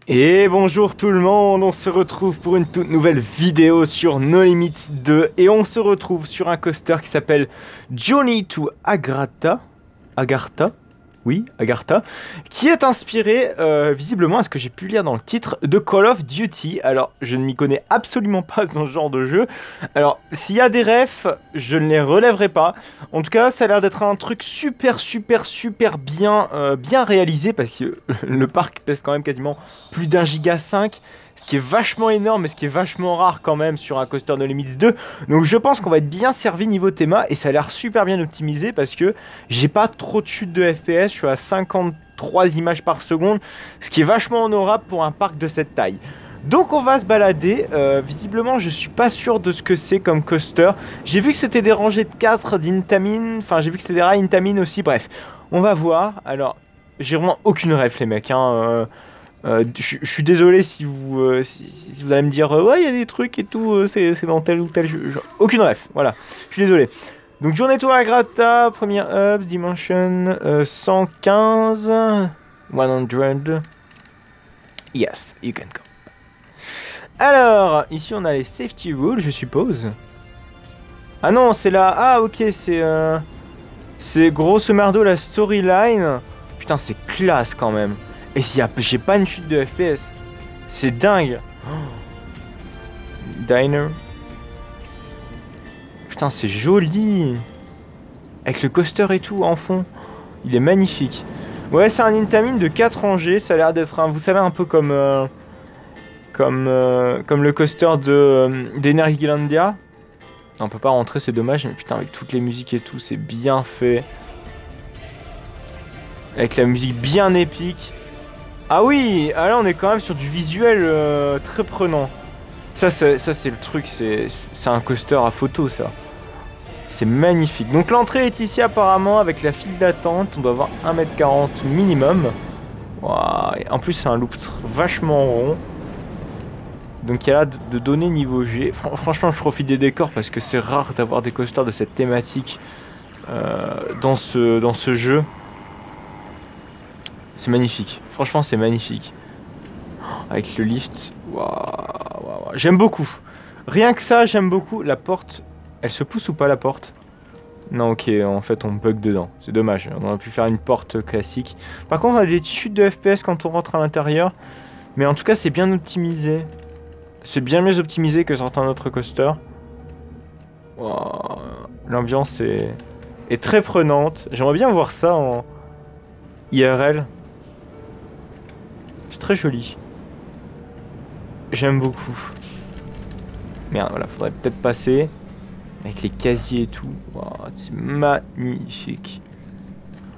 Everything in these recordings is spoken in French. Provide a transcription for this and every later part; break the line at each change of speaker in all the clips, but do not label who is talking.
Et bonjour tout le monde, on se retrouve pour une toute nouvelle vidéo sur No Limits 2 et on se retrouve sur un coaster qui s'appelle Journey to Agartha, oui, Agartha, qui est inspiré, visiblement à ce que j'ai pu lire dans le titre, de Call of Duty. Alors, je ne m'y connais absolument pas dans ce genre de jeu. Alors, s'il y a des refs, je ne les relèverai pas. En tout cas, ça a l'air d'être un truc super bien, bien réalisé, parce que le parc pèse quand même quasiment plus d'1,5 giga, ce qui est vachement énorme et ce qui est vachement rare quand même sur un coaster No Limits 2. Donc je pense qu'on va être bien servi niveau théma et ça a l'air super bien optimisé parce que j'ai pas trop de chute de FPS, je suis à 53 images par seconde, ce qui est vachement honorable pour un parc de cette taille. Donc on va se balader, visiblement je suis pas sûr de ce que c'est comme coaster. J'ai vu que c'était des rangées de 4 d'Intamin, enfin j'ai vu que c'était des rails Intamin aussi, bref. On va voir, alors j'ai vraiment aucune ref les mecs, hein. Je suis désolé si vous, si vous allez me dire ouais il y a des trucs et tout, c'est dans tel ou tel jeu. Aucune ref, voilà, je suis désolé. Donc journée tour à Grata, première up, dimension 115, 100, yes, you can go. Alors, ici on a les safety rules je suppose. Ah non c'est là, ah ok c'est grosso merdo la storyline. Putain c'est classe quand même. Et si j'ai pas une chute de FPS, c'est dingue. Oh. Diner. Putain, c'est joli. Avec le coaster et tout en fond. Il est magnifique. Ouais, c'est un Intamin de 4 rangées. Ça a l'air d'être un, vous savez, un peu comme comme le coaster d'Energylandia. On peut pas rentrer, c'est dommage. Mais putain, avec toutes les musiques et tout, c'est bien fait. Avec la musique bien épique. Ah oui, ah là on est quand même sur du visuel très prenant. Ça c'est le truc, c'est un coaster à photo ça. C'est magnifique. Donc l'entrée est ici apparemment avec la file d'attente. On doit avoir 1,40 m minimum. Wow. En plus c'est un loop vachement rond. Donc il y a là de données niveau G. Franchement je profite des décors parce que c'est rare d'avoir des coasters de cette thématique dans ce jeu. C'est magnifique, franchement c'est magnifique. Avec le lift, waouh. J'aime beaucoup. Rien que ça, j'aime beaucoup. La porte, elle se pousse ou pas la porte? Non, ok, en fait on bug dedans. C'est dommage, on aurait pu faire une porte classique. Par contre on a des petites chutes de FPS quand on rentre à l'intérieur. Mais en tout cas c'est bien optimisé. C'est bien mieux optimisé que certains autres coasters. Wow. L'ambiance est très prenante. J'aimerais bien voir ça en IRL. C'est très joli. J'aime beaucoup. Merde, voilà, faudrait peut-être passer. Avec les casiers et tout. Wow, c'est magnifique.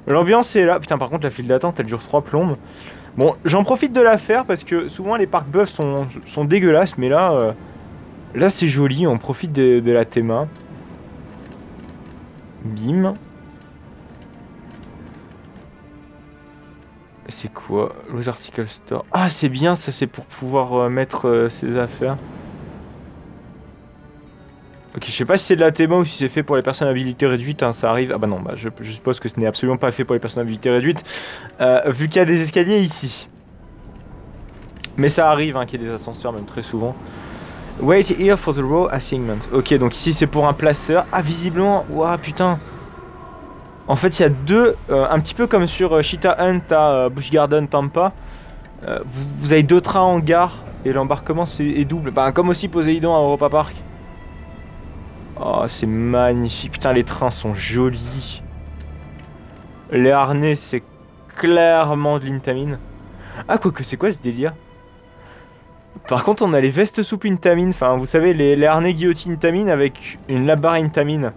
L'ambiance est là. Putain, par contre, la file d'attente, elle dure 3 plombes. Bon, j'en profite de la faire parce que souvent les parcs buffs sont dégueulasses. Mais là, là c'est joli. On profite de la théma. Bim. C'est quoi? Los Article Store. Ah, c'est bien, ça c'est pour pouvoir mettre ses affaires. Ok, je sais pas si c'est de la théma ou si c'est fait pour les personnes à habilité réduite, hein, ça arrive. Ah bah non, bah je suppose que ce n'est absolument pas fait pour les personnes à habilité réduite, vu qu'il y a des escaliers ici. Mais ça arrive, hein, qu'il y ait des ascenseurs, même très souvent. Wait here for the row assignment. Ok, donc ici c'est pour un placeur. Ah, visiblement, ouah, putain. En fait, il y a deux, un petit peu comme sur Cheetah Hunt à Busch Garden Tampa. Vous avez deux trains en gare et l'embarquement est double. Bah, comme aussi Poséidon à Europa Park. Oh, c'est magnifique. Putain, les trains sont jolis. Les harnais, c'est clairement de l'Intamin. Ah, quoique, c'est quoi ce délire? Par contre, on a les vestes souples Intamin. Enfin, vous savez, les harnais guillotine Intamin avec une labarre Intamin.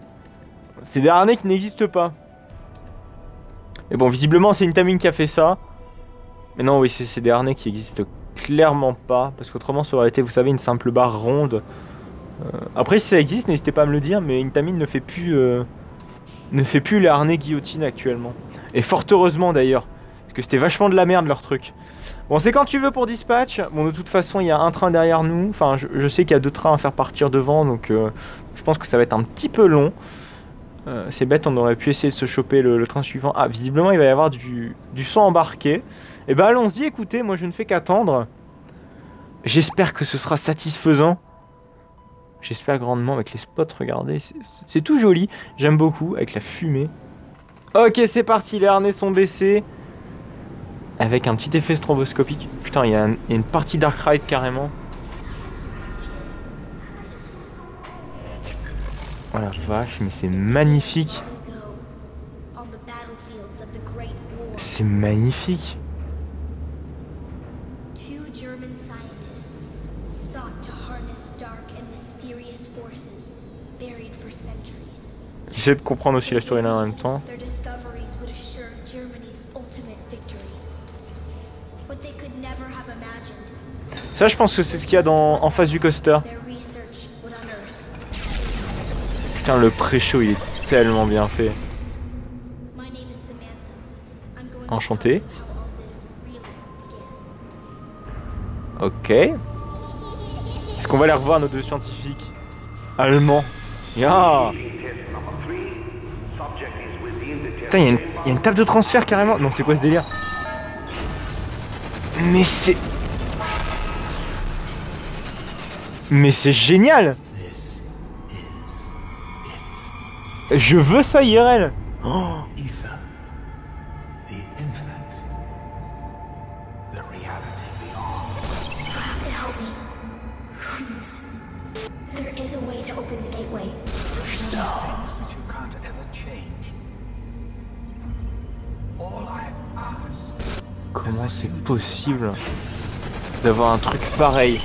C'est des harnais qui n'existent pas. Mais bon, visiblement, c'est Intamin qui a fait ça. Mais non, oui, c'est des harnais qui existent clairement pas. Parce qu'autrement, ça aurait été, vous savez, une simple barre ronde. Après, si ça existe, n'hésitez pas à me le dire. Mais Intamin ne fait plus les harnais guillotine actuellement. Et fort heureusement, d'ailleurs. Parce que c'était vachement de la merde, leur truc. Bon, c'est quand tu veux pour dispatch. Bon, de toute façon, il y a un train derrière nous. Enfin, je sais qu'il y a deux trains à faire partir devant. Donc, je pense que ça va être un petit peu long. C'est bête, on aurait pu essayer de se choper le train suivant. Ah, visiblement, il va y avoir du son embarqué. Et bah, allons-y, écoutez, moi je ne fais qu'attendre. J'espère que ce sera satisfaisant. J'espère grandement avec les spots, regardez. C'est tout joli. J'aime beaucoup avec la fumée. Ok, c'est parti, les harnais sont baissés. Avec un petit effet stroboscopique. Putain, il y a une partie Dark Ride carrément. Oh la vache, mais c'est magnifique. C'est magnifique. J'essaie de comprendre aussi la storyline en même temps. Ça, je pense que c'est ce qu'il y a en face du coaster. Putain, le pré-show, il est tellement bien fait. Enchanté. Ok. Est-ce qu'on va aller revoir nos deux scientifiques allemands? Ya. Putain, il y a une table de transfert carrément. Non, c'est quoi ce délire? Mais c'est... Mais c'est génial! Je veux ça IRL! Oh. Comment c'est possible d'avoir un truc pareil?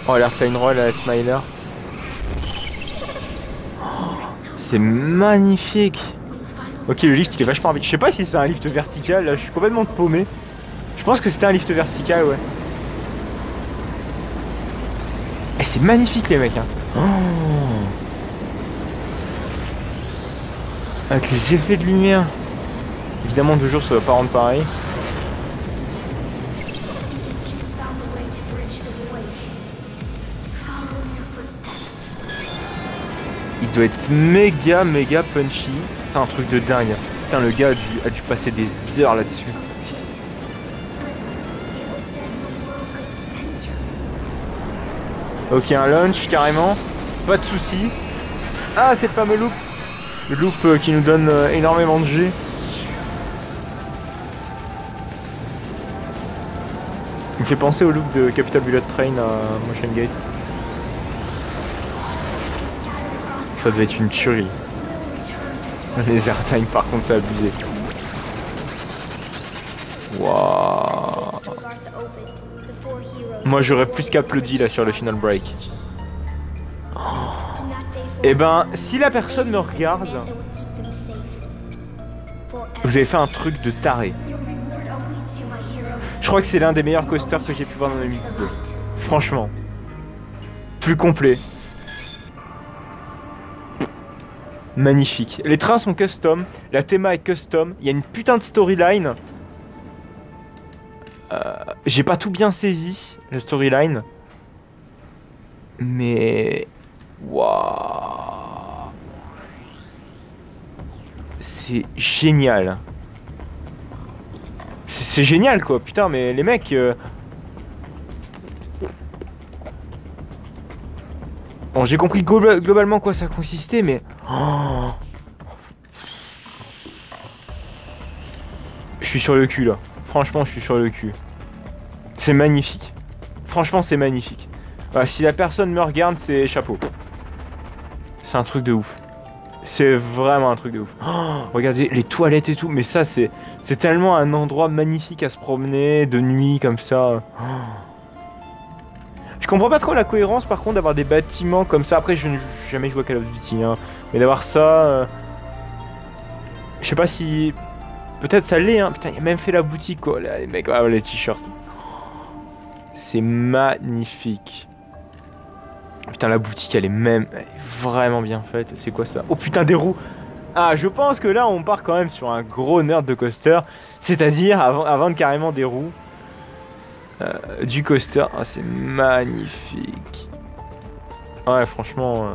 Oh, l'airplane roll à la Smiler. C'est magnifique. Ok, le lift il est vachement vite. Je sais pas si c'est un lift vertical, là je suis complètement paumé. Je pense que c'était un lift vertical, ouais. Et c'est magnifique les mecs, hein. Oh. Avec les effets de lumière. Évidemment, 2 jours ça va pas rendre pareil. Il doit être méga punchy. C'est un truc de dingue. Putain, le gars a dû passer des heures là-dessus. Ok, un launch carrément. Pas de soucis. Ah, c'est le fameux loop. Le loop qui nous donne énormément de G. Il me fait penser au loop de Capital Bullet Train à Motion Gate. Ça devait être une tuerie. Les airtime par contre c'est abusé. Waouh. Moi j'aurais plus qu'applaudi là sur le final break. Oh. Et ben si la personne me regarde, vous avez fait un truc de taré. Je crois que c'est l'un des meilleurs coasters que j'ai pu voir dans le MX2. Franchement. Plus complet. Magnifique. Les trains sont custom, la théma est custom, il y a une putain de storyline. J'ai pas tout bien saisi, le storyline. Mais... Waouh. C'est génial. C'est génial quoi, putain, mais les mecs... Bon, j'ai compris globalement quoi ça consistait, mais... Oh. Je suis sur le cul là. Franchement, je suis sur le cul. C'est magnifique. Franchement, c'est magnifique. Voilà, si la personne me regarde, c'est chapeau. C'est un truc de ouf. C'est vraiment un truc de ouf. Oh, regardez les toilettes et tout. Mais ça, c'est tellement un endroit magnifique à se promener de nuit comme ça. Oh. Je comprends pas trop la cohérence par contre d'avoir des bâtiments comme ça. Après, je n'ai jamais joué à Call of Duty, hein. Mais d'avoir ça... Je sais pas si... Peut-être ça l'est, hein. Putain, il a même fait la boutique, quoi. Là, les mecs, ah, les t-shirts. C'est magnifique. Putain, la boutique, elle est vraiment bien faite. C'est quoi ça? Oh putain, des roues. Ah, je pense que là, on part quand même sur un gros nerd de coaster. C'est-à-dire, avant carrément des roues. Du coaster. Ah, c'est magnifique. Ouais, franchement...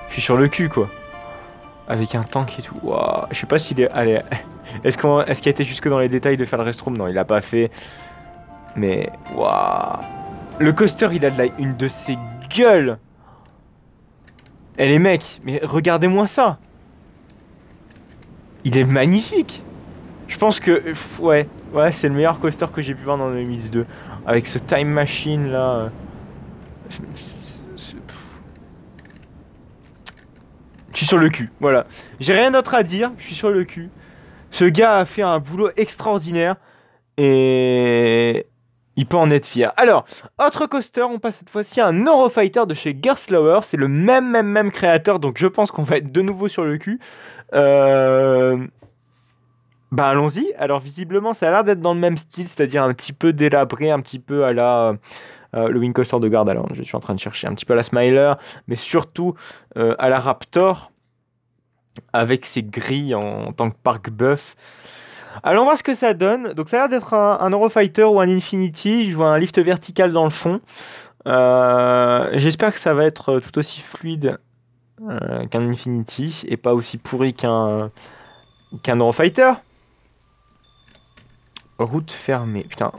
Je suis sur le cul, quoi. Avec un tank et tout. Wow. Je sais pas s'il est... Allez, Est-ce qu'il a été jusque dans les détails de faire le restroom? Non, il a pas fait. Mais, waouh. Le coaster, il a une de ses gueules. Eh les mecs, mais regardez-moi ça. Il est magnifique. Je pense que, ouais, c'est le meilleur coaster que j'ai pu voir dans le MX 2. Avec ce time machine là. Je suis sur le cul, voilà. J'ai rien d'autre à dire, je suis sur le cul. Ce gars a fait un boulot extraordinaire et il peut en être fier. Alors, autre coaster, on passe cette fois-ci à un Eurofighter de chez Gerstlauer. C'est le même créateur, donc je pense qu'on va être de nouveau sur le cul. Bah allons-y. Alors visiblement, ça a l'air d'être dans le même style, c'est-à-dire un petit peu délabré, un petit peu à la... le Wing Coaster de garde, alors je suis en train de chercher un petit peu à la Smiler, mais surtout à la Raptor, avec ses grilles en tant que parc buff. Alors on va voir ce que ça donne. Donc ça a l'air d'être un Eurofighter ou un Infinity. Je vois un lift vertical dans le fond. J'espère que ça va être tout aussi fluide qu'un Infinity et pas aussi pourri qu'un Eurofighter. Route fermée. Putain,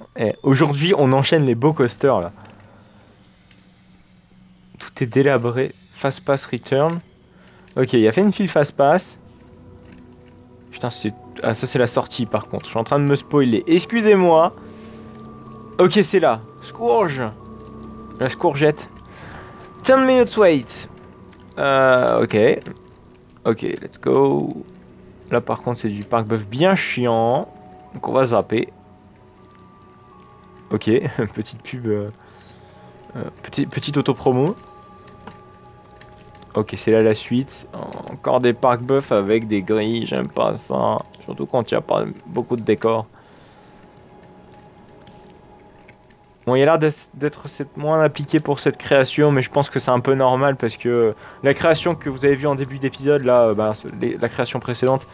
aujourd'hui on enchaîne les beaux coasters là. Tout est délabré. Fast Pass Return. Ok, il a fait une file Fast Pass. Putain, ça c'est la sortie par contre. Je suis en train de me spoiler. Excusez-moi. Ok, c'est là. Scourge. La Scourgette. 10 minutes wait. Ok. Ok, let's go. Là par contre c'est du parc buff bien chiant. Donc on va zapper. Ok, petite pub. Petite auto-promo. Ok, c'est là la suite. Encore des parcs buff avec des grilles, j'aime pas ça. Surtout quand il n'y a pas beaucoup de décors. Bon, il y a l'air d'être moins appliqué pour cette création, mais je pense que c'est un peu normal parce que la création que vous avez vue en début d'épisode, là, la création précédente,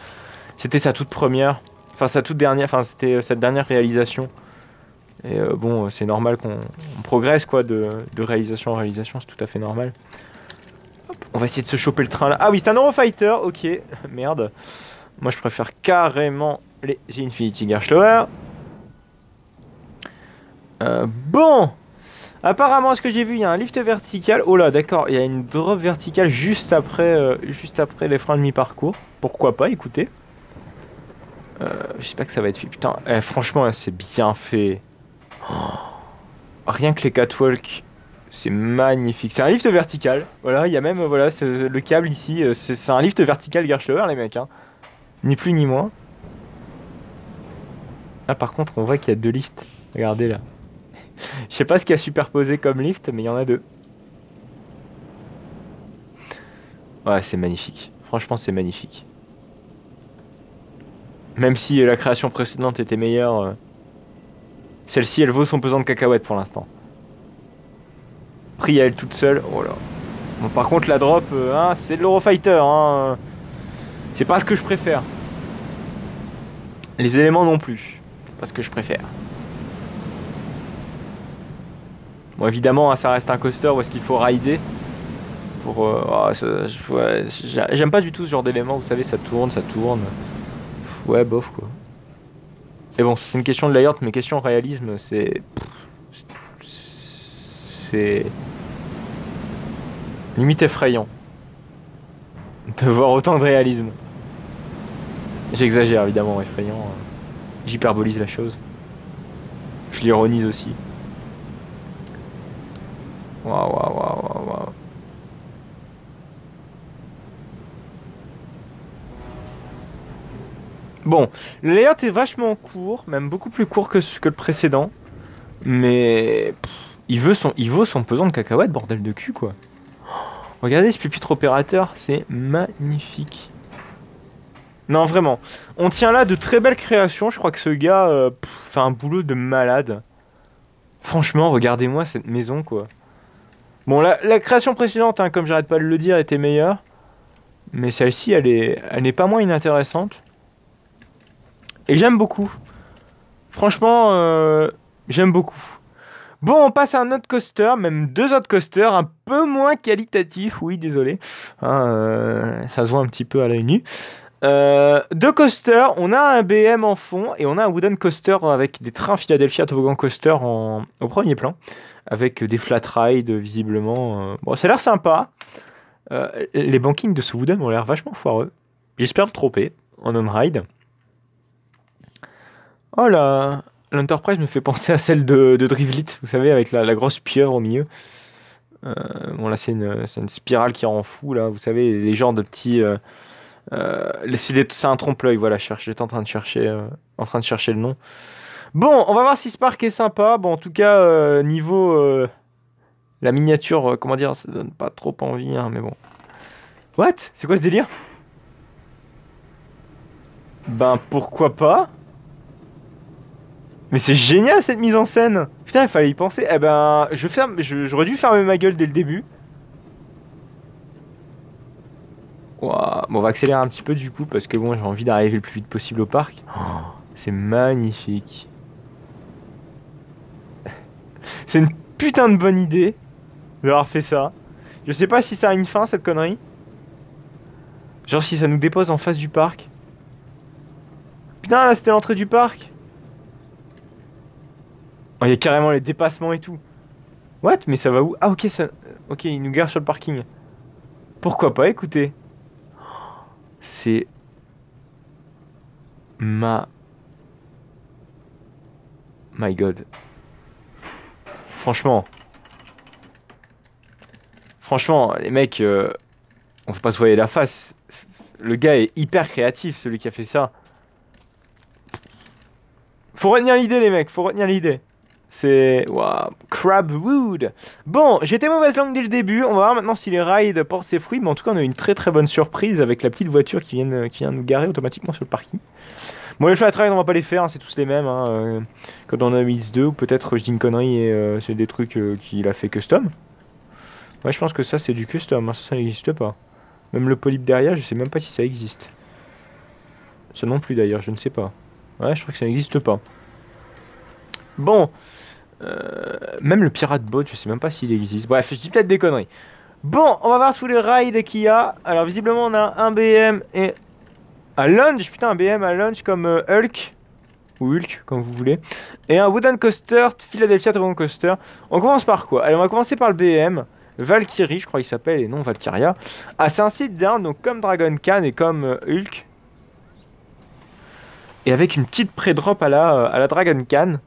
c'était sa toute première. Enfin, sa toute dernière, enfin, c'était cette dernière réalisation. Et bon, c'est normal qu'on progresse, quoi, de réalisation en réalisation, c'est tout à fait normal. On va essayer de se choper le train là. Ah oui, c'est un Eurofighter, ok. Merde. Moi, je préfère carrément les Infinity Gerstlauer. Bon. Apparemment, ce que j'ai vu, il y a un lift vertical. Oh là, d'accord, il y a une drop verticale juste après les freins de mi-parcours. Pourquoi pas, écoutez. J'espère que ça va être fait. Putain, franchement, c'est bien fait. Oh. Rien que les catwalks. C'est magnifique. C'est un lift vertical. Voilà, il y a même voilà, le câble ici. C'est un lift vertical Gerstlauer, les mecs. Hein. Ni plus ni moins. Ah, par contre, on voit qu'il y a deux lifts. Regardez là. Je sais pas ce qu'il y a superposé comme lift, mais il y en a deux. Ouais, c'est magnifique. Franchement, c'est magnifique. Même si la création précédente était meilleure, celle-ci, elle vaut son pesant de cacahuètes pour l'instant. Pris à elle toute seule. Oh là. Bon, par contre, la drop, hein, c'est de l'Eurofighter. Hein. C'est pas ce que je préfère. Les éléments non plus. C'est pas ce que je préfère. Bon, évidemment, hein, ça reste un coaster où est-ce qu'il faut rider. Pour. Ouais, j'aime pas du tout ce genre d'éléments. Vous savez, ça tourne, ça tourne. Ouais, bof quoi. Et bon, c'est une question de layout, mais question réalisme, c'est. C'est limite effrayant de voir autant de réalisme. J'exagère évidemment, effrayant. J'hyperbolise la chose. Je l'ironise aussi. Waouh. Bon, le layout est vachement court, même beaucoup plus court que le précédent. Mais il vaut son pesant de cacahuètes, bordel de cul quoi. Regardez ce pupitre opérateur, c'est magnifique. Non vraiment, on tient là de très belles créations. Je crois que ce gars fait un boulot de malade. Franchement, regardez-moi cette maison quoi. Bon, la création précédente, hein, comme j'arrête pas de le dire, était meilleure. Mais celle-ci, elle n'est pas moins inintéressante. Et j'aime beaucoup. Franchement, j'aime beaucoup. Bon, on passe à un autre coaster, même deux autres coasters, un peu moins qualitatifs, oui, désolé. Hein, ça se voit un petit peu à l'œil nu. Deux coasters, on a un BM en fond et on a un wooden coaster avec des trains Philadelphia Toboggan Coaster au premier plan, avec des flat rides visiblement. Bon, ça a l'air sympa. Les bankings de ce wooden ont l'air vachement foireux. J'espère me tromper en on-ride. Oh là, l'Enterprise me fait penser à celle de Drivlit, vous savez, avec la grosse pieuvre au milieu. Bon là c'est une spirale qui rend fou là, vous savez, les genres de petits... c'est un trompe-l'œil, voilà, j'étais en train de chercher le nom. Bon, on va voir si ce parc est sympa. Bon, en tout cas, niveau la miniature, comment dire, ça donne pas trop envie, hein, mais bon. What? C'est quoi ce délire? Ben, pourquoi pas? Mais c'est génial cette mise en scène! Putain, il fallait y penser. Eh ben, j'aurais dû fermer ma gueule dès le début. Wow. Bon, on va accélérer un petit peu du coup parce que bon, j'ai envie d'arriver le plus vite possible au parc. Oh, c'est magnifique. C'est une putain de bonne idée d'avoir fait ça. Je sais pas si ça a une fin cette connerie. Genre si ça nous dépose en face du parc. Putain, là c'était l'entrée du parc. Oh, il y a carrément les dépassements et tout. What? Mais ça va où? Ah ok, ça... Ok, il nous gare sur le parking. Pourquoi pas, écoutez. C'est... My God. Franchement, les mecs, on peut pas se voiler la face. Le gars est hyper créatif, celui qui a fait ça. Faut retenir l'idée, les mecs, faut retenir l'idée. C'est... Waouh, Crabwood. Bon, j'étais mauvaise langue dès le début. On va voir maintenant si les rides portent ses fruits. Mais en tout cas, on a eu une très très bonne surprise avec la petite voiture qui vient nous garer automatiquement sur le parking. Bon, les flat rides, on va pas les faire, hein, c'est tous les mêmes. Hein, quand on a Mix 2, ou peut-être je dis une connerie et c'est des trucs qu'il a fait custom. Ouais, je pense que ça, c'est du custom. Hein, ça n'existe pas. Même le polype derrière, je sais même pas si ça existe. Ça non plus d'ailleurs, je ne sais pas. Ouais, je crois que ça n'existe pas. Bon. Même le pirate boat, je sais même pas s'il existe. Bref, je dis peut-être des conneries. Bon, on va voir tous les rides qu'il y a. Alors, visiblement, on a un BM et un lunch. Putain, un BM, un lunch comme Hulk. Ou Hulk, comme vous voulez. Et un wooden coaster, Philadelphia Toboggan Coaster. On commence par quoi? Alors, on va commencer par le BM. Valkyrie, je crois qu'il s'appelle, et non Valkyria. Ah, c'est un site down, donc comme Dragon Khan et comme Hulk. Et avec une petite pré-drop à la Dragon Khan.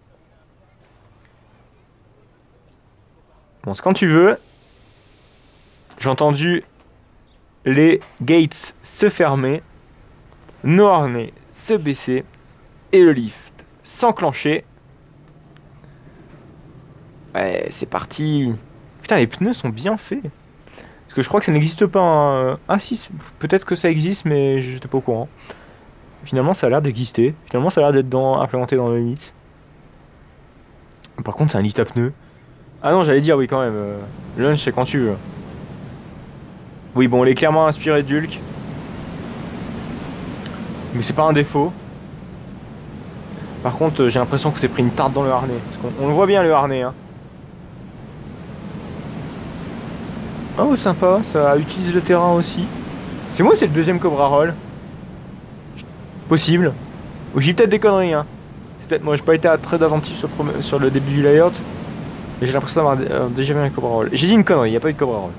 Bon, c'est quand tu veux. J'ai entendu les gates se fermer, nos harnais se baisser et le lift s'enclencher. Ouais, c'est parti. Putain, les pneus sont bien faits. Parce que je crois que ça n'existe pas. Hein. Ah si, peut-être que ça existe, mais j'étais pas au courant. Finalement, ça a l'air d'exister. Finalement, ça a l'air d'être implémenté dans le lit. Par contre, c'est un lit à pneus. Ah non, j'allais dire oui quand même. Lunch, c'est quand tu veux. Oui, bon, il est clairement inspiré d'Hulk. Mais c'est pas un défaut. Par contre, j'ai l'impression que c'est pris une tarte dans le harnais. Parce qu'on le voit bien, le harnais. Hein. Oh, sympa. Ça utilise le terrain aussi. C'est moi, c'est le deuxième Cobra Roll. Possible. Ou j'ai peut-être des conneries. Hein. Peut-être moi, j'ai pas été très attentif sur le début du layout. Et j'ai l'impression d'avoir déjà vu un Cobra Roll. J'ai dit une connerie, il n'y a pas eu de Cobra Roll.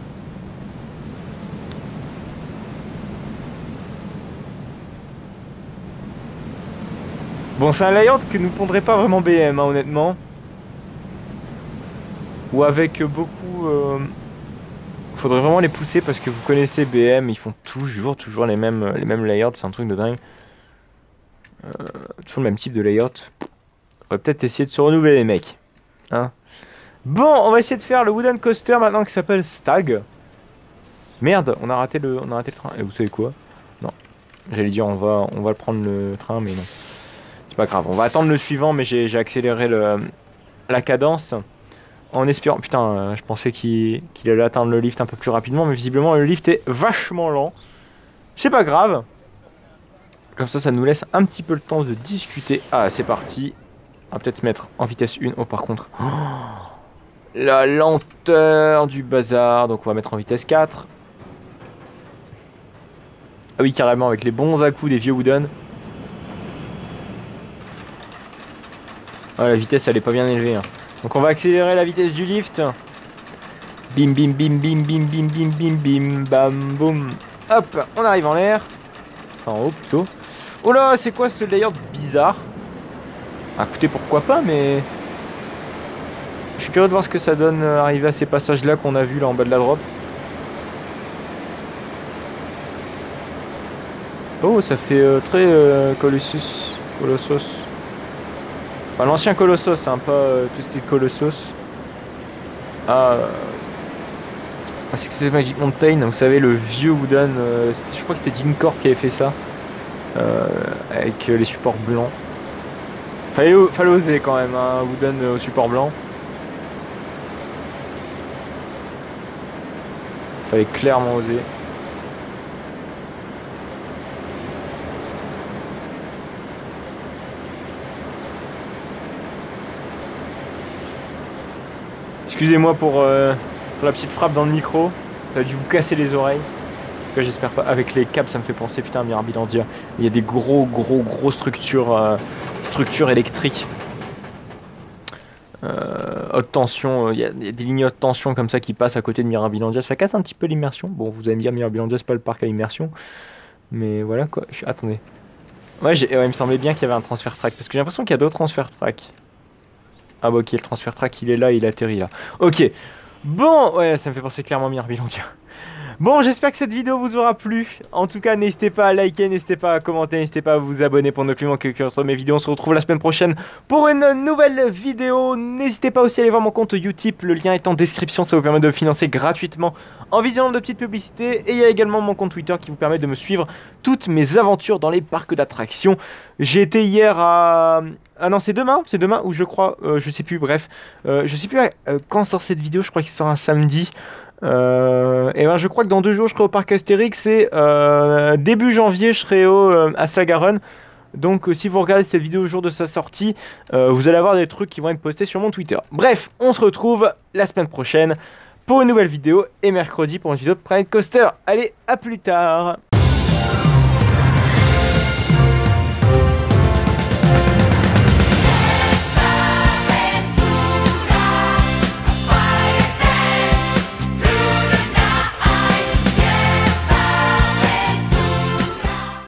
Bon, c'est un layout que nous pondrait pas vraiment BM, hein, honnêtement. Ou avec beaucoup... Faudrait vraiment les pousser parce que vous connaissez BM, ils font toujours les mêmes layouts, c'est un truc de dingue. Toujours le même type de layout. On va peut-être essayer de se renouveler les mecs. Hein. Bon, on va essayer de faire le wooden coaster maintenant qui s'appelle Stag. Merde, on a raté le train. Et vous savez quoi? Non. J'allais dire on va le prendre le train, mais non. C'est pas grave. On va attendre le suivant, mais j'ai accéléré la cadence. En espérant... Putain, je pensais qu'il allait atteindre le lift un peu plus rapidement, mais visiblement le lift est vachement lent. C'est pas grave. Comme ça nous laisse un petit peu le temps de discuter. Ah, c'est parti. On va peut-être se mettre en vitesse 1. Oh, par contre... Oh, la lenteur du bazar. Donc on va mettre en vitesse 4. Ah oui, carrément, avec les bons à-coups des vieux Wooden. Ah, la vitesse, elle est pas bien élevée. Hein. Donc on va accélérer la vitesse du lift. Bim, bim, bim, bim, bim, bim, bim, bim, bim, bam, boum. Hop, on arrive en l'air. Enfin, en haut, plutôt. Oh là, c'est quoi ce layout bizarre? Ah, écoutez, pourquoi pas, mais... Je suis curieux de voir ce que ça donne arriver à ces passages-là qu'on a vus là en bas de la drop. Oh, ça fait très Colossus. Enfin, l'ancien Colossus, hein, pas tout ce qui est Colossus. Ah, c'est Magic Mountain, vous savez, le vieux Wooden. Je crois que c'était Gene Corp qui avait fait ça. Avec les supports blancs. Fallait oser quand même, hein, Wooden au support blanc. Fallait clairement oser. Excusez-moi pour la petite frappe dans le micro. Ça a dû vous casser les oreilles. En tout cas, j'espère pas. Avec les câbles, ça me fait penser, putain, à Mirabilandia. Il y a des gros structures électriques. Haute tension, il y a des lignes haute tension comme ça qui passent à côté de Mirabilandia. Ça casse un petit peu l'immersion. Bon, vous allez me dire, Mirabilandia, c'est pas le parc à immersion. Mais voilà quoi. Attendez. Ouais, il me semblait bien qu'il y avait un transfert track. Parce que j'ai l'impression qu'il y a d'autres transferts track. Ah bah ok, le transfert track il est là, il atterrit là. Ok. Bon, ouais, ça me fait penser clairement à Mirabilandia. Bon, j'espère que cette vidéo vous aura plu. En tout cas, n'hésitez pas à liker, n'hésitez pas à commenter, n'hésitez pas à vous abonner pour ne plus manquer que entre mes vidéos. On se retrouve la semaine prochaine pour une nouvelle vidéo. N'hésitez pas aussi à aller voir mon compte Utip, le lien est en description, ça vous permet de me financer gratuitement en visionnant de petites publicités. Et il y a également mon compte Twitter qui vous permet de me suivre toutes mes aventures dans les parcs d'attractions. J'ai été hier à... Ah non, c'est demain ou je crois, je sais plus, bref. Je sais plus quand sort cette vidéo, je crois qu'il sort un samedi. Et ben je crois que dans 2 jours je serai au parc Astérix et début janvier je serai à Sagaron. Donc si vous regardez cette vidéo au jour de sa sortie, vous allez avoir des trucs qui vont être postés sur mon Twitter. Bref, on se retrouve la semaine prochaine pour une nouvelle vidéo et mercredi pour une vidéo de Planet Coaster. Allez, à plus tard.